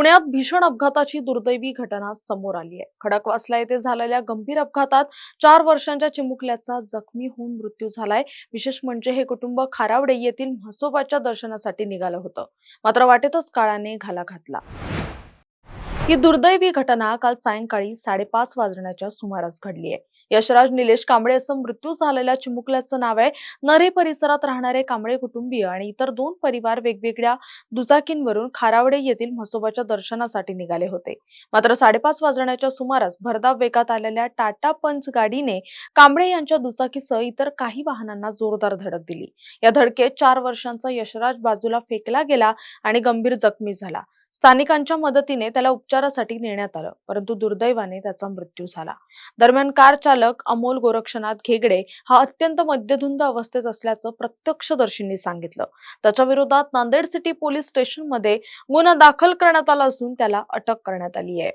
पुण्यात भीषण अपघाताची दुर्दैवी घटना समोर आली आहे। खडकवासला येथे झालेल्या गंभीर अपघातात 4 वर्षांच्या चिमुकल्याचा जखमी होऊन मृत्यू झालाय। विशेष म्हणजे हे कुटुंब खारावडे येथील म्हसोबाच्या दर्शनासाठी निघालं होतं, मात्र वाटेतच काळाने घाला घातला। ही दुर्दैवी घटना काल सायंकाळी 5:30 वाजण्याच्या सुमारास घडली आहे। यशराज निलेश कांबळे असं मृत्यू झालेल्या चिमुकल्याचं नाव आहे। नरे परिसरात राहणारे कांबळे कुटुंबीय आणि इतर 2 परिवार वेगवेगळ्या दुचाकींवरून खारावडे येथील म्हसोबाच्या दर्शनासाठी निघाले होते। मात्र 5:30 वाजण्याच्या सुमारास भरधाव वेगात आलेल्या टाटा पंच गाडीने कांबळे यांच्या दुचाकीसह इतर काही वाहनांना जोरदार धडक दिली। या धडकेत 4 वर्षांचा यशराज बाजूला फेकला गेला आणि गंभीर जखमी झाला। स्थानिकांच्या मदतीने त्याला उपचारासाठी नेण्यात आलं, परंतु दुर्दैवाने त्याचा मृत्यू झाला। दरम्यान कार चालक अमोल गोरक्षनाथ घेगडे हा अत्यंत मद्यधुंद अवस्थेत असल्याचं प्रत्यक्षदर्शींनी सांगितलं। त्याच्या विरोधात नांदेड सिटी पोलीस स्टेशनमध्ये गुन्हा दाखल करण्यात आला असून त्याला अटक करण्यात आली आहे।